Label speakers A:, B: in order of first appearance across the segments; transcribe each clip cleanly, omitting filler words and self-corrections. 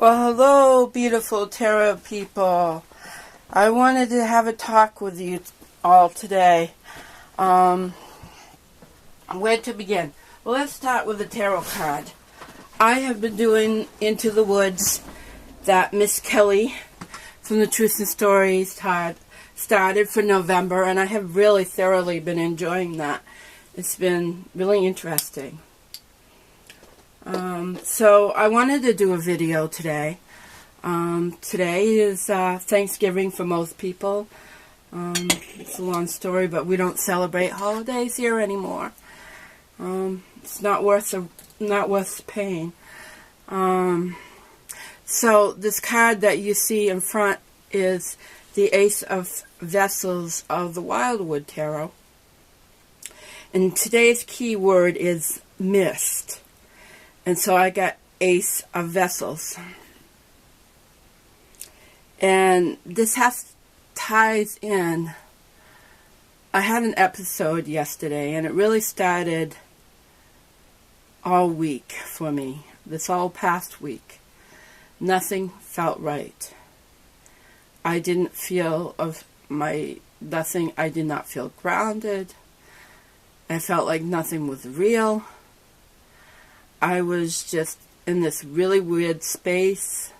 A: Well, hello, beautiful tarot people. I wanted to have a talk with you all today. Where to begin? Well, let's start with the tarot card. I have been doing Into the Woods that Miss Kelly from the Truth and Stories started for November, and I have really thoroughly been enjoying that. It's been really interesting. So I wanted to do a video today. Today is Thanksgiving for most people. It's a long story, but we don't celebrate holidays here anymore. It's not worth paying. So this card that you see in front is the Ace of Vessels of the Wildwood Tarot. And today's key word is mist. And so I got Ace of Vessels. And this ties in. I had an episode yesterday, and it really started all week for me. This all past week. Nothing felt right. I didn't feel nothing. I did not feel grounded. I felt like nothing was real. I was just in this really weird space.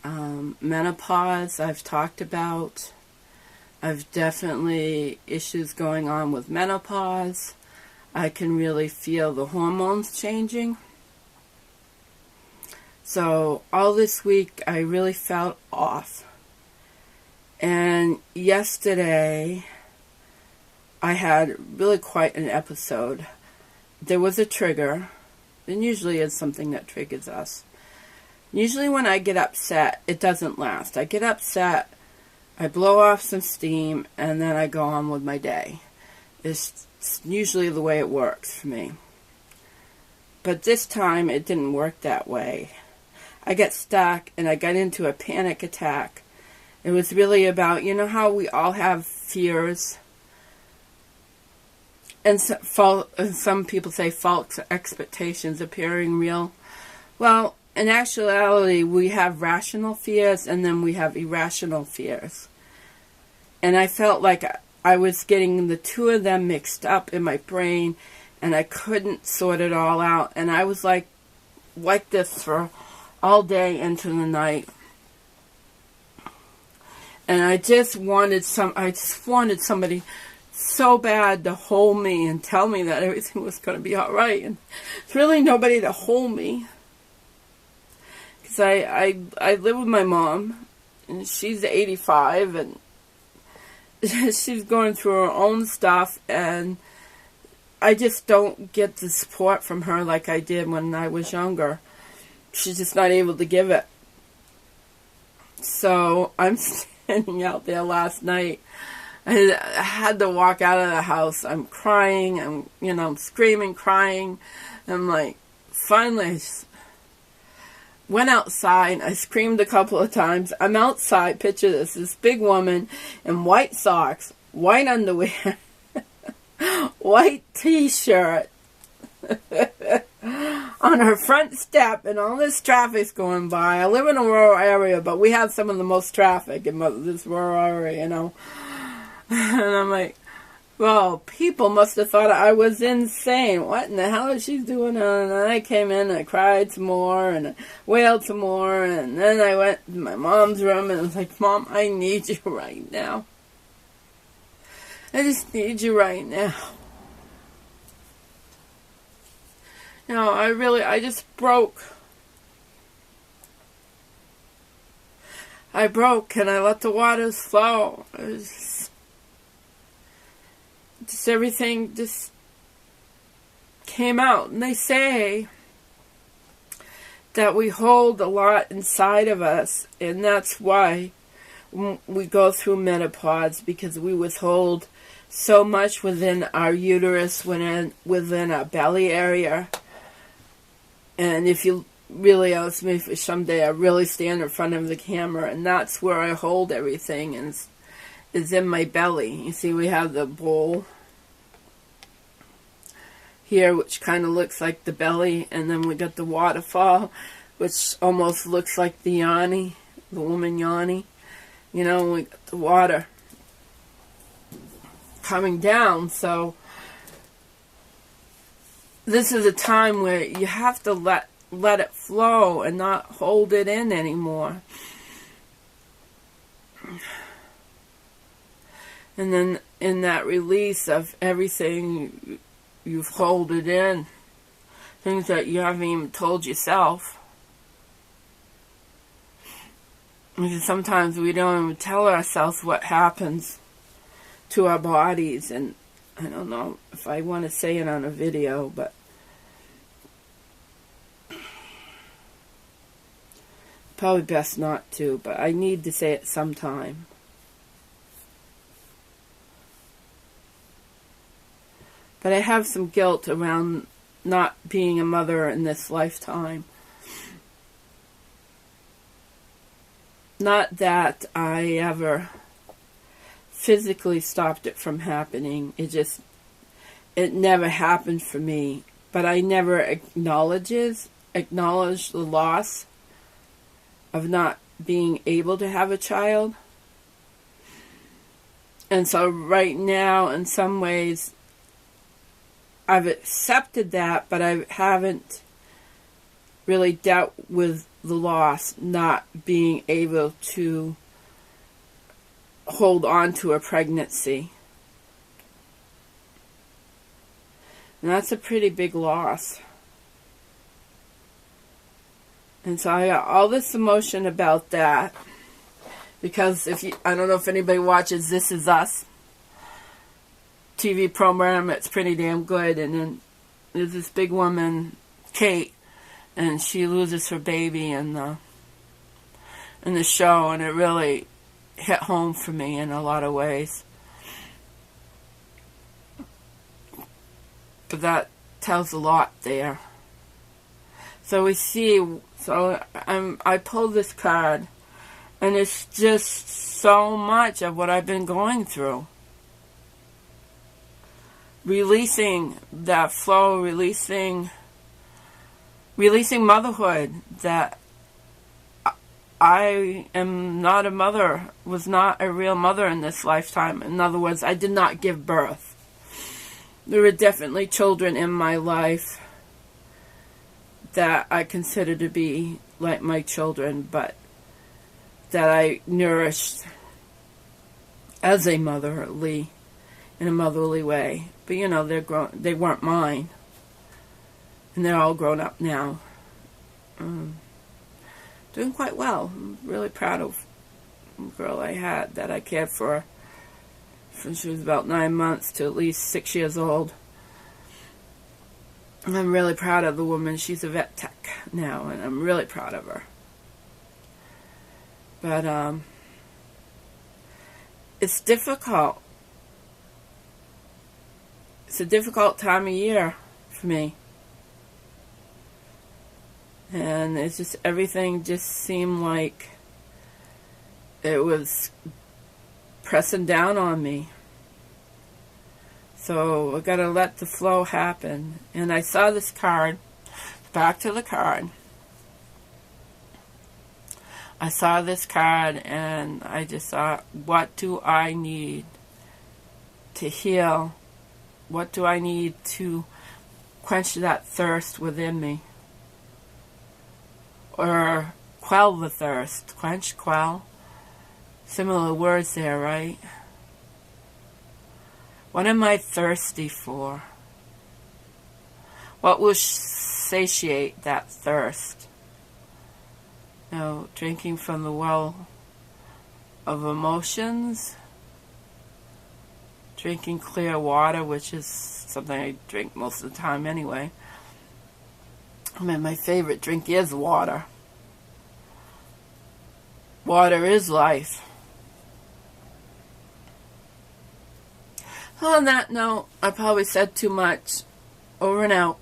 A: Menopause, I've talked about. I've definitely issues going on with menopause. I can really feel the hormones changing. So all this week I really felt off. And yesterday I had really quite an episode. There was a trigger. And usually it's something that triggers us. Usually when I get upset, it doesn't last. I get upset, I blow off some steam, and then I go on with my day. It's usually the way it works for me. But this time, it didn't work that way. I got stuck, and I got into a panic attack. It was really about, you know how we all have fears? And some people say false expectations appearing real. Well, in actuality, we have rational fears and then we have irrational fears. And I felt like I was getting the two of them mixed up in my brain, and I couldn't sort it all out. And I was like this for all day into the night. And I just wanted somebody so bad to hold me and tell me that everything was going to be all right, and there's really nobody to hold me, because I live with my mom, and she's 85, and she's going through her own stuff, and I just don't get the support from her like I did when I was younger. She's just not able to give it. So I'm standing out there last night. I had to walk out of the house. I'm crying. I'm screaming, crying. I'm like, finally, I went outside. I screamed a couple of times. I'm outside. Picture this big woman in white socks, white underwear, white t-shirt, on her front step, and all this traffic's going by. I live in a rural area, but we have some of the most traffic in this rural area, And I'm like, well, people must have thought I was insane. What in the hell is she doing? And then I came in and I cried some more and I wailed some more. And then I went to my mom's room and I was like, Mom, I need you right now. I just need you right now. I just broke. I broke and I let the waters flow. Just everything just came out. And they say that we hold a lot inside of us, and that's why we go through menopause, because we withhold so much within our uterus, within our belly area. And if you really ask me for someday, I really stand in front of the camera, and that's where I hold everything, and is in my belly. You see, we have the bowl here, which kind of looks like the belly, and then we got the waterfall which almost looks like the Yanni, the woman Yanni. You know, we got the water coming down. So this is a time where you have to let it flow and not hold it in anymore. And then in that release of everything you've held it in, things that you haven't even told yourself. Because sometimes we don't even tell ourselves what happens to our bodies. And I don't know if I want to say it on a video, but probably best not to, but I need to say it sometime. But I have some guilt around not being a mother in this lifetime. Not that I ever physically stopped it from happening. It never happened for me. But I never acknowledged the loss of not being able to have a child. And so right now, in some ways, I've accepted that, but I haven't really dealt with the loss, not being able to hold on to a pregnancy. And that's a pretty big loss. And so I got all this emotion about that. Because I don't know if anybody watches This Is Us TV program, it's pretty damn good. And then there's this big woman, Kate, and she loses her baby in the show, and it really hit home for me in a lot of ways. But that tells a lot there. So we see, I pulled this card, and it's just so much of what I've been going through. Releasing that flow, releasing motherhood, that I am not a mother, was not a real mother in this lifetime. In other words, I did not give birth. There were definitely children in my life that I consider to be like my children, but that I nourished as a motherly, in a motherly way. But you know, they weren't mine. And they're all grown up now. Doing quite well. I'm really proud of the girl I had that I cared for from she was about 9 months to at least 6 years old. And I'm really proud of the woman. She's a vet tech now, and I'm really proud of her. But it's difficult. It's a difficult time of year for me. And it's just, everything just seemed like it was pressing down on me. So I gotta let the flow happen. And I saw this card, back to the card. I saw this card and I just thought, what do I need to heal? What do I need to quench that thirst within me? Or quell the thirst. Quench, quell. Similar words there, right? What am I thirsty for? What will satiate that thirst? You know, drinking from the well of emotions. Drinking clear water, which is something I drink most of the time anyway. I mean, my favorite drink is water. Water is life. On that note, I probably said too much. Over and out.